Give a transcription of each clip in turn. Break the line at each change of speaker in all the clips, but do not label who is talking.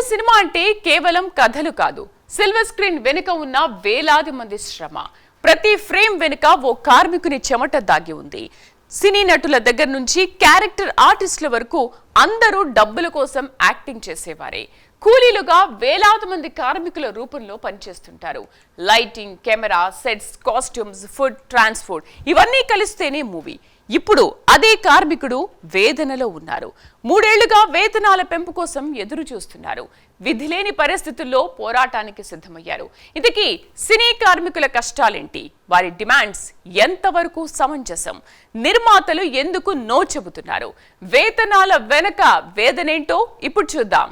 Cinema అంటే కేవలం కథలు కాదు, సిల్వర్ స్క్రీన్ వెనుక ఉన్న వేలాది మంది శ్రమ. ప్రతి ఫ్రేమ్ వెనుక ఓ కార్మికుని చెమట దాగి ఉంది. సినీ నటుల దగ్గర నుంచి క్యారెక్టర్ ఆర్టిస్టుల వరకు అందరూ డబ్బుల కోసం యాక్టింగ్ చేసేవారే. కూలీలుగా వేలాది మంది కార్మికుల రూపంలో పనిచేస్తుంటారు. Lighting, camera, sets, costumes, food, transport ఇవన్నీ కలిస్తేనే మూవీ. ఇప్పుడు అదే కార్మికుడు వేదనలో ఉన్నారు. 3 ఏళ్లుగా వేతనాల పెంపు కోసం ఎదురు చూస్తున్నారు. విధిలేని పరిస్థితుల్లో పోరాటానికి సిద్ధమయ్యారు. ఇంతకీ సినీ కార్మికుల కష్టాలేంటి? వారి డిమాండ్స్ ఎంతవరకు సమంజసం? నిర్మాతలు ఎందుకు నో చెబుతున్నారు? వేతనాల వెనక వేదనేంటో ఇప్పుడు చూద్దాం.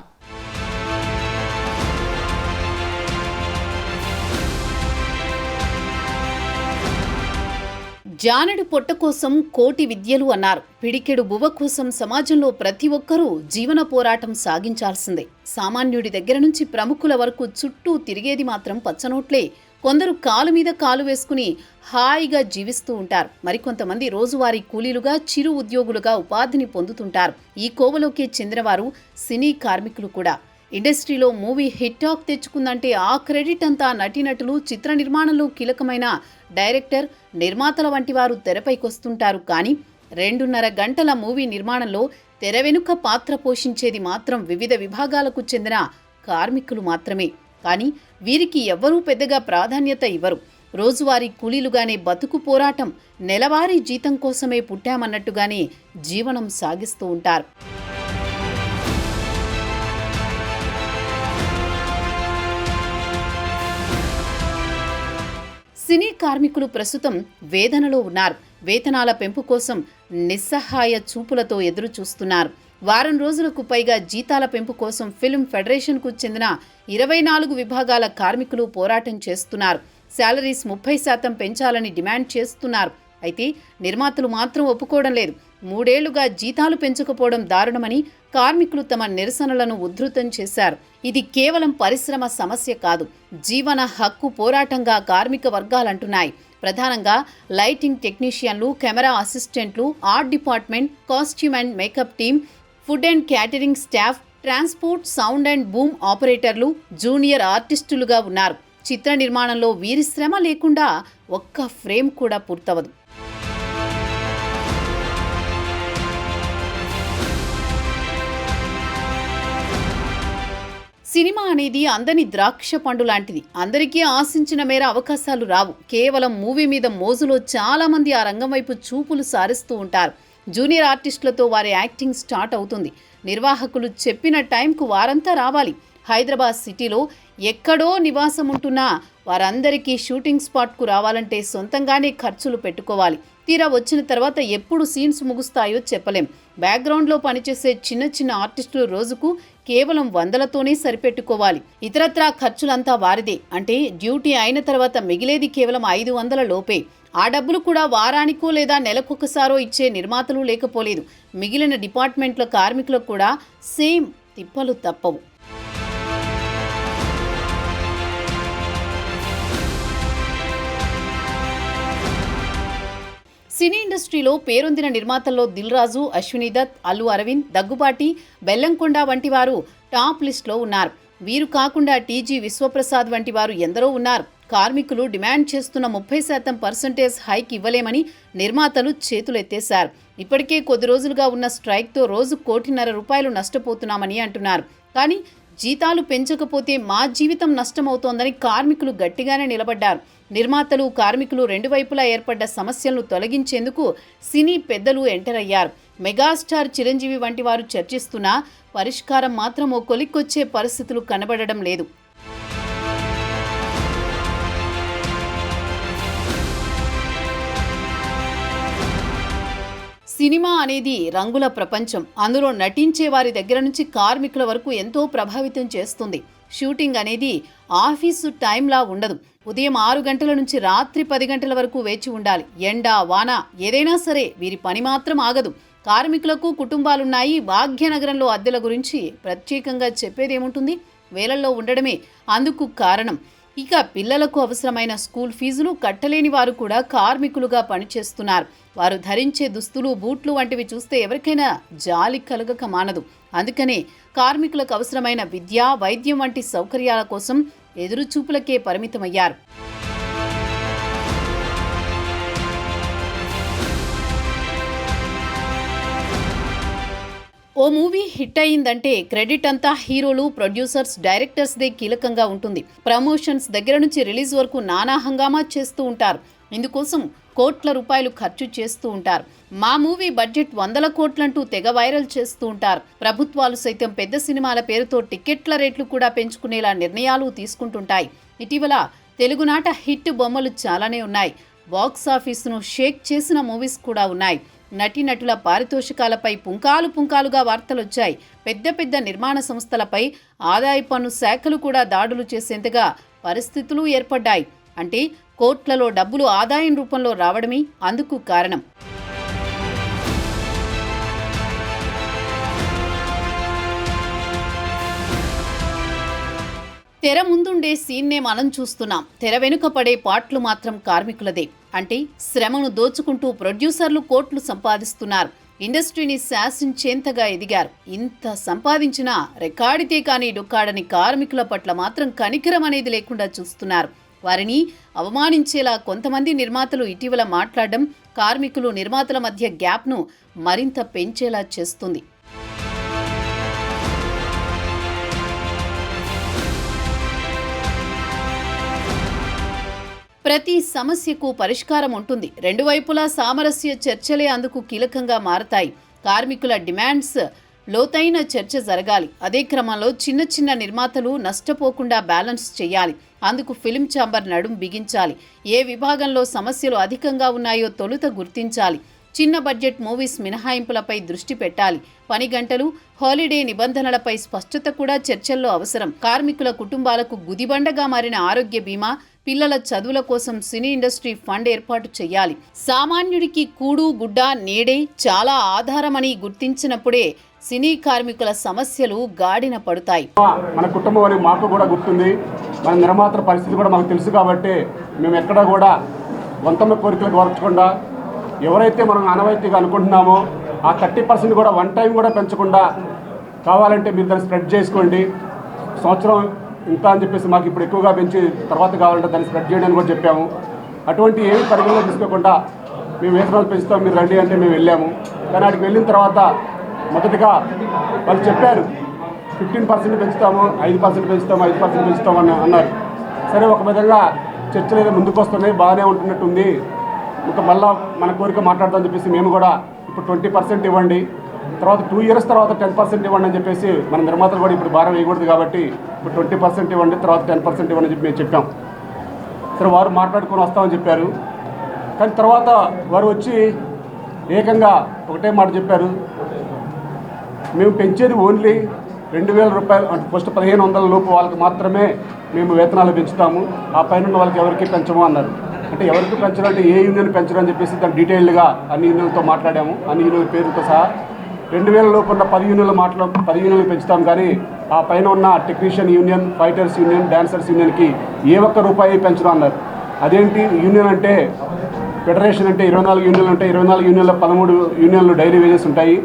జానెడు పొట్ట కోసం కోటి విద్యలు అన్నారు. పిడికెడు బువ్వ కోసం సమాజంలో ప్రతి ఒక్కరూ జీవన పోరాటం సాగించాల్సిందే. సామాన్యుడి దగ్గర నుంచి ప్రముఖుల వరకు చుట్టూ తిరిగేది మాత్రం పచ్చనోట్లే. కొందరు కాలు మీద కాలు వేసుకుని హాయిగా జీవిస్తూ ఉంటారు. మరికొంతమంది రోజువారీ కూలీలుగా, చిరు ఉద్యోగులుగా ఉపాధిని పొందుతుంటారు. ఈ కోవలోకే చెందినవారు సినీ కార్మికులు కూడా. ఇండస్ట్రీలో మూవీ హిట్ టాక్ తెచ్చుకుందంటే ఆ క్రెడిట్ అంతా నటీనటులు, చిత్ర నిర్మాణంలో కీలకమైన డైరెక్టర్, నిర్మాతల వంటి వారు తెరపైకొస్తుంటారు. కానీ 2.5 గంటల మూవీ నిర్మాణంలో తెర వెనుక పాత్ర పోషించేది మాత్రం వివిధ విభాగాలకు చెందిన కార్మికులు మాత్రమే. కానీ వీరికి ఎవ్వరూ పెద్దగా ప్రాధాన్యత ఇవ్వరు. రోజువారీ కూలీలుగానే బతుకు పోరాటం, నెలవారీ జీతం కోసమే పుట్టామన్నట్టుగానే జీవనం సాగిస్తూ ఉంటారు. సినీ కార్మికులు ప్రస్తుతం వేదనలో ఉన్నారు. వేతనాల పెంపు కోసం నిస్సహాయ చూపులతో ఎదురు చూస్తున్నారు. వారం రోజులకు పైగా జీతాల పెంపు కోసం ఫిల్మ్ ఫెడరేషన్కు చెందిన 24 విభాగాల కార్మికులు పోరాటం చేస్తున్నారు. శాలరీస్ 30% పెంచాలని డిమాండ్ చేస్తున్నారు. అయితే నిర్మాతలు మాత్రం ఒప్పుకోవడం లేదు. 3 ఏళ్లుగా జీతాలు పెంచకపోవడం దారుణమని కార్మికులు తమ నిరసనలను ఉధృతం చేశారు. ఇది కేవలం పరిశ్రమ సమస్య కాదు, జీవన హక్కు పోరాటంగా కార్మిక వర్గాలంటున్నాయి. ప్రధానంగా లైటింగ్ టెక్నీషియన్లు, కెమెరా అసిస్టెంట్లు, art department, costume and makeup team, food and catering staff, transport, sound and boom ఆపరేటర్లు, జూనియర్ ఆర్టిస్టులుగా ఉన్నారు. చిత్ర నిర్మాణంలో వీరి శ్రమ లేకుండా ఒక్క ఫ్రేమ్ కూడా పూర్తవదు. సినిమా అనేది అందని ద్రాక్ష పండు లాంటిది. అందరికీ ఆశించిన మేర అవకాశాలు రావు. కేవలం మూవీ మీద మోజులో చాలా మంది ఆ రంగం వైపు చూపులు సారిస్తూ ఉంటారు. జూనియర్ ఆర్టిస్టులతో వారి యాక్టింగ్ స్టార్ట్ అవుతుంది. నిర్వాహకులు చెప్పిన టైంకు వారంతా రావాలి. హైదరాబాద్ సిటీలో ఎక్కడో నివాసం ఉంటున్నా వారందరికీ షూటింగ్ స్పాట్కు రావాలంటే సొంతంగానే ఖర్చులు పెట్టుకోవాలి. తీరా వచ్చిన తర్వాత ఎప్పుడు సీన్స్ ముగుస్తాయో చెప్పలేం. బ్యాక్గ్రౌండ్లో పనిచేసే చిన్న చిన్న ఆర్టిస్టులు రోజుకు కేవలం 100లతోనే సరిపెట్టుకోవాలి. ఇతరత్రా ఖర్చులంతా వారిదే. అంటే డ్యూటీ అయిన తర్వాత మిగిలేది కేవలం 500 లోపే. ఆ డబ్బులు కూడా వారానికో లేదా నెలకొకసారో ఇచ్చే నిర్మాతలు లేకపోలేదు. మిగిలిన డిపార్ట్మెంట్ల కార్మికులకు కూడా సేమ్ తిప్పలు తప్పవు. సినీ ఇండస్ట్రీలో పేరొందిన నిర్మాతల్లో దిల్ రాజు, అశ్విని దత్, అల్లు అరవింద్, దగ్గుబాటి, బెల్లంకొండ వంటి వారు టాప్ లిస్ట్లో ఉన్నారు. వీరు కాకుండా టీజీ విశ్వప్రసాద్ వంటి వారు ఎందరో ఉన్నారు. కార్మికులు డిమాండ్ చేస్తున్న 30% హైక్ ఇవ్వలేమని నిర్మాతలు చేతులెత్తేశారు. ఇప్పటికే కొద్ది రోజులుగా ఉన్న స్ట్రైక్తో రోజు 1.5 కోటి నష్టపోతున్నామని అంటున్నారు. కానీ జీతాలు పెంచకపోతే మా జీవితం నష్టమవుతోందని కార్మికులు గట్టిగానే నిలబడ్డారు. నిర్మాతలు, కార్మికులు రెండు వైపులా ఏర్పడ్డ సమస్యలను తొలగించేందుకు సినీ పెద్దలు ఎంటర్ అయ్యారు. మెగాస్టార్ చిరంజీవి వంటి వారు చర్చిస్తున్నా పరిష్కారం మాత్రం ఓ కొలిక్కొచ్చే పరిస్థితులు కనబడడం లేదు. సినిమా అనేది రంగుల ప్రపంచం. అందులో నటించే వారి దగ్గర నుంచి కార్మికుల వరకు ఎంతో ప్రభావితం చేస్తుంది. షూటింగ్ అనేది ఆఫీసు టైంలా ఉండదు. ఉదయం 6 గంటల నుంచి రాత్రి 10 గంటల వరకు వేచి ఉండాలి. ఎండ, వాన ఏదైనా సరే వీరి పని మాత్రం ఆగదు. కార్మికులకు కుటుంబాలున్నాయి. భాగ్యనగరంలో అద్దెల గురించి ప్రత్యేకంగా చెప్పేదేముంటుంది? వేలల్లో ఉండడమే అందుకు కారణం. ఇక పిల్లలకు అవసరమైన స్కూల్ ఫీజులు కట్టలేని వారు కూడా కార్మికులుగా పనిచేస్తున్నారు. వారు ధరించే దుస్తులు, బూట్లు వంటివి చూస్తే ఎవరికైనా జాలి కలగక మానదు. అందుకనే కార్మికులకు అవసరమైన విద్య, వైద్యం వంటి సౌకర్యాల కోసం ఎదురుచూపులకే పరిమితమయ్యారు. ఓ మూవీ హిట్ అయిందంటే క్రెడిట్ అంతా హీరోలు, ప్రొడ్యూసర్స్, డైరెక్టర్స్దే కీలకంగా ఉంటుంది. ప్రమోషన్స్ దగ్గర నుంచి రిలీజ్ వరకు నానా హంగామా చేస్తూ ఉంటారు. ఇందుకోసం కోట్ల రూపాయలు ఖర్చు చేస్తూ ఉంటారు. మా మూవీ బడ్జెట్ 100 కోట్లంటూ తెగ వైరల్ చేస్తూ ఉంటారు. ప్రభుత్వాలు సైతం పెద్ద సినిమాల పేరుతో టికెట్ల రేట్లు కూడా పెంచుకునేలా నిర్ణయాలు తీసుకుంటుంటాయి. ఇటీవల తెలుగునాట హిట్ బొమ్మలు చాలానే ఉన్నాయి. బాక్సాఫీసును షేక్ చేసిన మూవీస్ కూడా ఉన్నాయి. నటీనటుల పారితోషికాలపై పుంకాలుగా వార్తలొచ్చాయి. పెద్ద పెద్ద నిర్మాణ సంస్థలపై ఆదాయ పన్ను శాఖలు కూడా దాడులు చేసేంతగా పరిస్థితులు ఏర్పడ్డాయి. అంటే కోట్లలో డబ్బులు ఆదాయం రూపంలో రావడమే అందుకు కారణం. తెర ముందుండే సీన్నే మనం చూస్తున్నాం. తెర వెనుక పడే పాటలు మాత్రం కార్మికులదే. అంటే శ్రమను దోచుకుంటూ ప్రొడ్యూసర్లు కోట్లు సంపాదిస్తున్నారు. ఇండస్ట్రీని శాసించేంతగా ఎదిగారు. ఇంత సంపాదించినా రెక్కాడితే కానీ డొక్కాడని కార్మికుల పట్ల మాత్రం కనికరం అనేది లేకుండా చూస్తున్నారు. వారిని అవమానించేలా కొంతమంది నిర్మాతలు ఇటీవల మాట్లాడడం కార్మికులు, నిర్మాతల మధ్య గ్యాప్ను మరింత పెంచేలా చేస్తుంది. ప్రతి సమస్యకు పరిష్కారం ఉంటుంది. రెండు వైపులా సామరస్య చర్చలే అందుకు కీలకంగా మారతాయి. కార్మికుల డిమాండ్స్ లోతైన చర్చ జరగాలి. అదే క్రమంలో చిన్న చిన్న నిర్మాతలు నష్టపోకుండా బ్యాలెన్స్ చేయాలి. అందుకు ఫిల్మ్ ఛాంబర్ నడుం బిగించాలి. ఏ విభాగంలో సమస్యలు అధికంగా ఉన్నాయో తొలుత గుర్తించాలి. చిన్న బడ్జెట్ మూవీస్ మినహాయింపులపై దృష్టి పెట్టాలి. పని గంటలు, హాలిడే నిబంధనలపై స్పష్టత కూడా చర్చల్లో అవసరం. కార్మికుల కుటుంబాలకు గుదిబండగా మారిన ఆరోగ్య బీమా, పిల్లల చదువుల కోసం సినీ ఇండస్ట్రీ ఫండ్ ఏర్పాటు చేయాలి. సామాన్యుడికి కూడు గుడ్డ నీడే చాలా ఆధారమని గుర్తించినప్పుడే సినీ కార్మికుల సమస్యలు గాడిన పడతాయి.
మన కుటుంబం అని మాకు కూడా గుర్తుంది. మన నిర్మాతల పరిస్థితి కూడా మాకు తెలుసు కాబట్టి మేము ఎక్కడా కూడా వంతమ్మ కోరికలకు వర్చకుండా ఎవరైతే మనం అనవైతీగా అనుకుంటున్నామో ఆ 30% కూడా వన్ టైం కూడా పెంచకుండా కావాలంటే మీరు దాన్ని స్ప్రెడ్ చేసుకోండి. సంవత్సరం ఇంత అని చెప్పేసి మాకు ఇప్పుడు ఎక్కువగా పెంచి తర్వాత కావాలంటే దాన్ని స్ప్రెడ్ చేయడానికి కూడా చెప్పాము. అటువంటి ఏమి పరిగణలో తీసుకోకుండా మేము వేతనాలు పెంచుతాం, మీరు రండి అంటే మేము వెళ్ళాము. కానీ అక్కడికి వెళ్ళిన తర్వాత మొదటిగా వాళ్ళు చెప్పారు 15% పెంచుతాము, 5% పెంచుతాము, 5% పెంచుతాము అని అన్నారు. సరే, ఒక విధంగా చర్చలు ఏదో ముందుకు వస్తున్నాయి, బాగానే ఉంటున్నట్టుంది. ఇంకా మళ్ళీ మన కోరిక మాట్లాడదామని చెప్పేసి మేము కూడా ఇప్పుడు 20% ఇవ్వండి, తర్వాత 2 years తర్వాత 10% ఇవ్వండి అని చెప్పేసి మన నిర్మాతలు కూడా ఇప్పుడు భారం వేయకూడదు కాబట్టి ఇప్పుడు 20% ఇవ్వండి, తర్వాత 10% ఇవ్వండి అని చెప్పి మేము చెప్పాం. సరే, వారు మాట్లాడుకొని వస్తామని చెప్పారు. కానీ తర్వాత వారు వచ్చి ఏకంగా ఒకటే మాట చెప్పారు, మేము పెంచేది ఓన్లీ 2000 రూపాయలు, అంటే ఫస్ట్ 1500 లోపు వాళ్ళకి మాత్రమే మేము వేతనాలు పెంచుతాము, ఆ పైన వాళ్ళకి ఎవరికి పెంచము అన్నారు. అంటే ఎవరికి పెంచడం అంటే ఏ యూనియన్ పెంచడం అని చెప్పేసి దాన్ని డీటెయిల్డ్గా అన్ని యూనియన్లతో మాట్లాడాము. అన్ని యూనియన్ పేరుతో సహా 2000 లోపు ఉన్న 10 యూనియన్లు పెంచుతాం. కానీ ఆ పైన ఉన్న technician union, fighters union, dancers యూనియన్కి ఏ ఒక్క రూపాయి పెంచడం అన్నారు. అదేంటి యూనియన్ అంటే, ఫెడరేషన్ అంటే 24 యూనియన్లు ఉంటాయి, 24 యూనియన్లో 13 యూనియన్లు డైలీ వేజెస్ ఉంటాయి.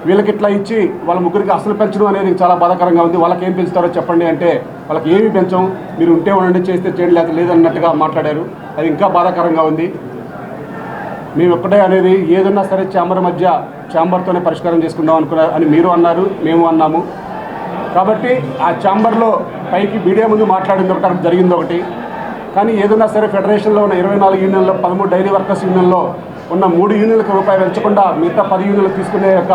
వీళ్ళకి ఇట్లా ఇచ్చి వాళ్ళ ముగ్గురికి అసలు పెంచడం అనేది చాలా బాధాకరంగా ఉంది. వాళ్ళకి ఏం పెంచుతారో చెప్పండి అంటే వాళ్ళకి ఏమీ పెంచం, మీరు ఉంటే ఉండండి, చేస్తే చేయండి, లేకపోతే లేదన్నట్టుగా మాట్లాడారు. అది ఇంకా బాధాకరంగా ఉంది. మేము ఒక్కటే అనేది ఏదన్నా సరే ఛాంబర్తోనే పరిష్కారం చేసుకుందాం అనుకున్నారు అని మీరు అన్నారు, మేము అన్నాము. కాబట్టి ఆ ఛాంబర్లో పైకి మీడియా ముందు మాట్లాడింది ఒకటి, అక్కడ జరిగింది ఒకటి. కానీ ఏదన్నా సరే ఫెడరేషన్లో ఉన్న 24 యూనియన్లో 13 డైలీ వర్కర్స్ యూనియన్లో ఉన్న 3 యూనియన్లకు రూపాయి పెంచకుండా మిగతా 10 యూనియన్లు తీసుకునే యొక్క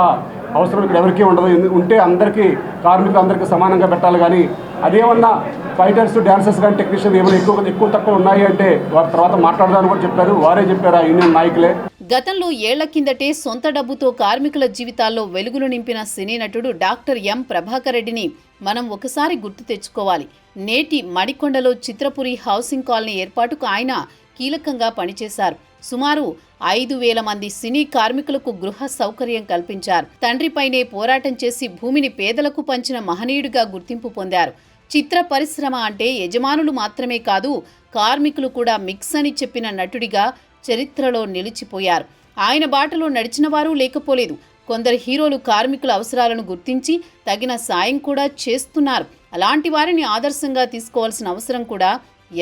అవసరం ఇక్కడ ఎవరికీ ఉండదు. ఉంటే అందరికీ, కార్మికులందరికీ సమానంగా పెట్టాలి. కానీ అదేమన్నా ఫైటర్స్, డాన్సర్స్ కానీ టెక్నీషియన్ ఏమైనా ఎక్కువ తక్కువ ఉన్నాయి అంటే వారి తర్వాత మాట్లాడదామని కూడా చెప్పారు. వారే చెప్పారు, ఆ యూనియన్ నాయకులే.
గతంలో ఏళ్ల కిందటే సొంత డబ్బుతో కార్మికుల జీవితాల్లో వెలుగులు నింపిన సినీ నటుడు డాక్టర్ ఎం ప్రభాకర్ రెడ్డిని మనం ఒకసారి గుర్తు తెచ్చుకోవాలి. నేటి మడికొండలో చిత్రపురి హౌసింగ్ కాలనీ ఏర్పాటుకు ఆయన కీలకంగా పనిచేశారు. సుమారు 5,000 మంది సినీ కార్మికులకు గృహ సౌకర్యం కల్పించారు. తండ్రిపైనే పోరాటం చేసి భూమిని పేదలకు పంచిన మహనీయుడిగా గుర్తింపు పొందారు. చిత్ర పరిశ్రమ అంటే యజమానులు మాత్రమే కాదు, కార్మికులు కూడా మిక్స్ అని చెప్పిన నటుడిగా చరిత్రలో నిలిచిపోయారు. ఆయన బాటలో నడిచిన వారు లేకపోలేదు. కొందరు హీరోలు కార్మికుల అవసరాలను గుర్తించి తగిన సాయం కూడా చేస్తున్నారు. అలాంటి వారిని ఆదర్శంగా తీసుకోవాల్సిన అవసరం కూడా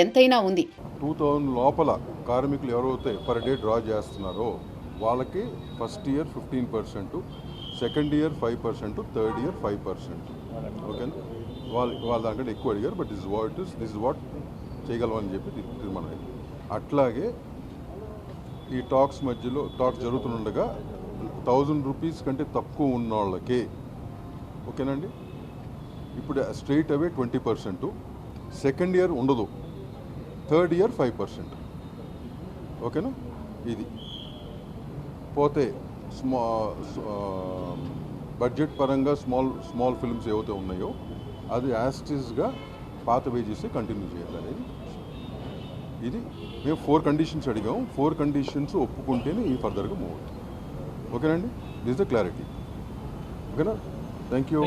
ఎంతైనా ఉంది.
2000 లోపల కార్మికులు ఎవరైతే పర్ డే డ్రా చేస్తున్నారో వాళ్ళకి first year 15%, second year 5%, third year 5%. ఓకేనా, వాళ్ళ దానికంటే ఎక్కువ అడిగారు. బట్ దిస్ ఇస్ వాట్ చేయగలమని చెప్పి తీర్మానం అయింది. అట్లాగే ఈ టాక్స్ మధ్యలో టాక్స్ జరుగుతుండగా 1000 రూపీస్ కంటే తక్కువ ఉన్న వాళ్ళకే, ఓకేనండి, ఇప్పుడు స్ట్రైట్ అవే 20%, సెకండ్ ఇయర్ ఉండదు, థర్డ్ ఇయర్ 5%. ఓకేనా, ఇది పోతే బడ్జెట్ పరంగా స్మాల్ ఫిల్మ్స్ ఏవైతే ఉన్నాయో అది యాస్టిస్గా పాత వేజెస్ కంటిన్యూ చేయాలనేది. ఇది మేము 4 కండిషన్స్ అడిగాము. 4 కండిషన్స్ ఒప్పుకుంటేనే ఈ ఫర్దర్గా మూవ్ అవుతుంది. ఓకేనండి, దిస్ ద క్లారిటీ. ఓకేనా, థ్యాంక్ యూ.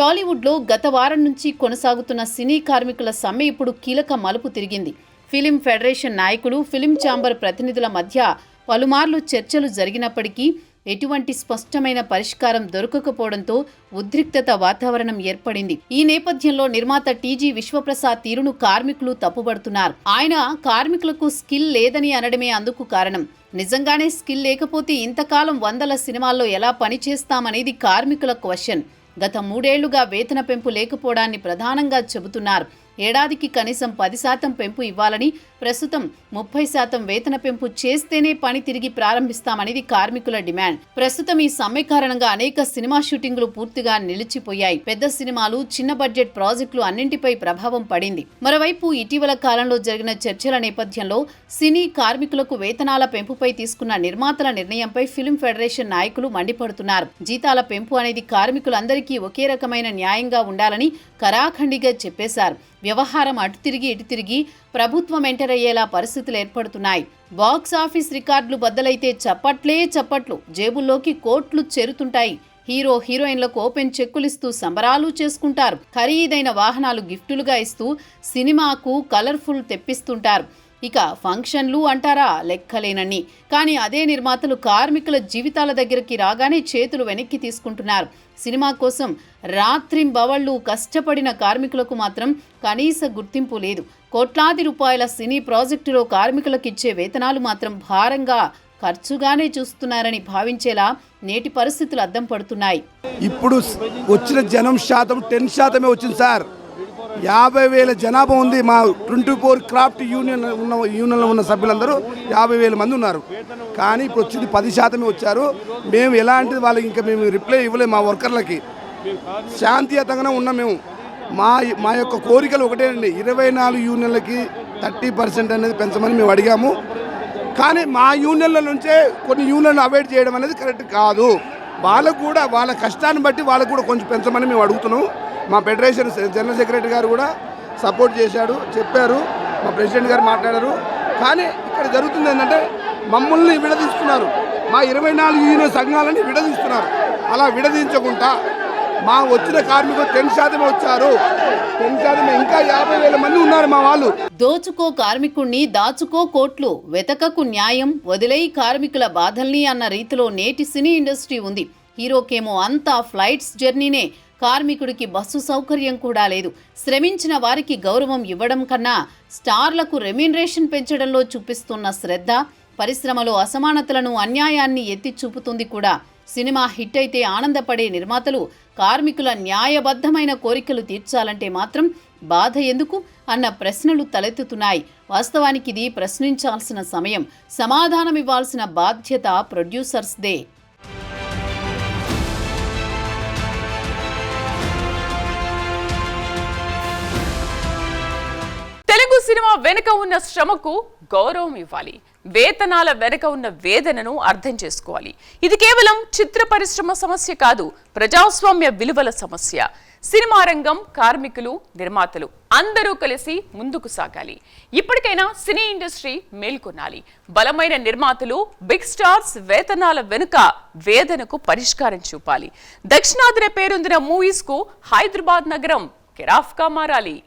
టాలీవుడ్లో గత వారం నుంచి కొనసాగుతున్న సినీ కార్మికుల సమ్మె ఇప్పుడు కీలక మలుపు తిరిగింది. ఫిలిం ఫెడరేషన్ నాయకులు, ఫిలిం ఛాంబర్ ప్రతినిధుల మధ్య పలుమార్లు చర్చలు జరిగినప్పటికీ ఎటువంటి స్పష్టమైన పరిష్కారం దొరకకపోవడంతో ఉద్రిక్తత వాతావరణం ఏర్పడింది. ఈ నేపథ్యంలో నిర్మాత టీజీ విశ్వప్రసాద్ తీరును కార్మికులు తప్పుబడుతున్నారు. ఆయన కార్మికులకు స్కిల్ లేదని అనడమే అందుకు కారణం. నిజంగానే స్కిల్ లేకపోతే ఇంతకాలం వందల సినిమాల్లో ఎలా పనిచేస్తామనేది కార్మికుల క్వశ్చన్. గత 3 ఏళ్లుగా వేతన పెంపు లేకపోవడాన్ని ప్రధానంగా చెబుతున్నారు. ఏడాదికి కనీసం 10% పెంపు ఇవ్వాలని, ప్రస్తుతం 30% వేతన పెంపు చేస్తేనే పని తిరిగి ప్రారంభిస్తామనేది కార్మికుల డిమాండ్. ప్రస్తుతం ఈ సమ్మె కారణంగా అనేక సినిమా షూటింగ్లు పూర్తిగా నిలిచిపోయాయి. పెద్ద సినిమాలు, చిన్న బడ్జెట్ ప్రాజెక్టులు అన్నింటిపై ప్రభావం పడింది. మరోవైపు ఇటీవల కాలంలో జరిగిన చర్చల నేపథ్యంలో సినీ కార్మికులకు వేతనాల పెంపుపై తీసుకున్న నిర్మాతల నిర్ణయంపై ఫిల్మ్ ఫెడరేషన్ నాయకులు మండిపడుతున్నారు. జీతాల పెంపు అనేది కార్మికులందరికీ ఒకే రకమైన న్యాయంగా ఉండాలని కరాఖండిగా చెప్పేశారు. వ్యవహారం అటు తిరిగి ఇటు తిరిగి ప్రభుత్వం ఎంటర్ అయ్యేలా పరిస్థితులు ఏర్పడుతున్నాయి. బాక్స్ ఆఫీస్ రికార్డులు బద్దలైతే చప్పట్లు, జేబుల్లోకి కోట్లు చేరుతుంటాయి. హీరో హీరోయిన్లకు ఓపెన్ చెక్కులిస్తూ సంబరాలు చేసుకుంటారు. ఖరీదైన వాహనాలు గిఫ్టులుగా ఇస్తూ సినిమాకు కలర్ఫుల్ తెప్పిస్తుంటారు. ఇక ఫంక్షన్లు అంటారా లెక్కలేనన్ని. కానీ అదే నిర్మాతలు కార్మికుల జీవితాల దగ్గరికి రాగానే చేతులు వెనక్కి తీసుకుంటున్నారు. సినిమా కోసం రాత్రింబవళ్లు కష్టపడిన కార్మికులకు మాత్రం కనీస గుర్తింపు లేదు. కోట్లాది రూపాయల సినీ ప్రాజెక్టులో కార్మికులకు ఇచ్చే వేతనాలు మాత్రం భారంగా ఖర్చుగానే చూస్తున్నారని భావించేలా నేటి పరిస్థితులు అద్దం పడుతున్నాయి.
ఇప్పుడు వచ్చిన జనం శాతం 10% వచ్చింది సార్. 50,000 జనాభా ఉంది. మా 24 క్రాఫ్ట్ యూనియన్లో ఉన్న సభ్యులందరూ 50,000 మంది ఉన్నారు. కానీ ఇప్పుడు వచ్చింది 10% వచ్చారు. మేము ఎలాంటిది వాళ్ళకి ఇంకా మేము రిప్లై ఇవ్వలేము. మా వర్కర్లకి శాంతియుతంగానే ఉన్నాం. మేము మా యొక్క కోరికలు ఒకటేనండి, 24 యూనియన్లకి 30% అనేది పెంచమని మేము అడిగాము. కానీ మా యూనియన్ల నుంచే కొన్ని యూనియన్లు అవాయిడ్ చేయడం అనేది కరెక్ట్ కాదు. వాళ్ళకు కూడా వాళ్ళ కష్టాన్ని బట్టి వాళ్ళకు కూడా కొంచెం పెంచమని మేము అడుగుతున్నాం. మా ఫెడరేషన్ జనరల్ సెక్రటరీ గారు కూడా సపోర్ట్ చేశాడు, చెప్పారు. మా ప్రెసిడెంట్ గారు మాట్లాడారు. కానీ ఇక్కడ జరుగుతుంది ఏంటంటే మమ్మల్ని విడదీస్తున్నారు. మా 24 యూనియన్ సంఘాలని విడదీస్తున్నారు. అలా విడదీంచకుండా మా వచ్చిన కార్మికులు 10% వచ్చారు. 10% ఇంకా 50,000 మంది ఉన్నారు మా వాళ్ళు.
దోచుకో కార్మికుణ్ణి, దాచుకో కోట్లు, వెతకకు న్యాయం, వదిలేయి కార్మికుల బాధల్ని అన్న రీతిలో నేటి సినీ ఇండస్ట్రీ ఉంది. హీరోకేమో అంతా ఫ్లైట్స్ జర్నీనే, కార్మికుడికి బస్సు సౌకర్యం కూడా లేదు. శ్రమించిన వారికి గౌరవం ఇవ్వడం కన్నా స్టార్లకు రెమ్యూనరేషన్ పెంచడంలో చూపిస్తున్న శ్రద్ధ పరిశ్రమలో అసమానతలను, అన్యాయాన్ని ఎత్తి చూపుతుంది కూడా. సినిమా హిట్ అయితే ఆనందపడే నిర్మాతలు కార్మికుల న్యాయబద్ధమైన కోరికలు తీర్చాలంటే మాత్రం బాధ ఎందుకు అన్న ప్రశ్నలు తలెత్తుతున్నాయి. వాస్తవానికి ఇది ప్రశ్నించాల్సిన సమయం. సమాధానమివ్వాల్సిన బాధ్యత ప్రొడ్యూసర్స్దే.
తెలుగు సినిమా వెనుక ఉన్న శ్రమకు గౌరవం ఇవ్వాలి. వేతనాల వెనుక ఉన్న వేదనను అర్థం చేసుకోవాలి. ఇది కేవలం చిత్ర పరిశ్రమ సమస్య కాదు, ప్రజాస్వామ్య విలువల సమస్య. సినిమా రంగం, కార్మికులు, నిర్మాతలు అందరూ కలిసి ముందుకు సాగాలి. ఇప్పటికైనా సినీ ఇండస్ట్రీ మేల్కొనాలి. బలమైన నిర్మాతలు, బిగ్ స్టార్స్ వేతనాల వెనుక వేదనకు పరిష్కారం చూపాలి. దక్షిణాదిన పేరొందిన మూవీస్ కు హైదరాబాద్ నగరం కెరాఫ్గా మారాలి.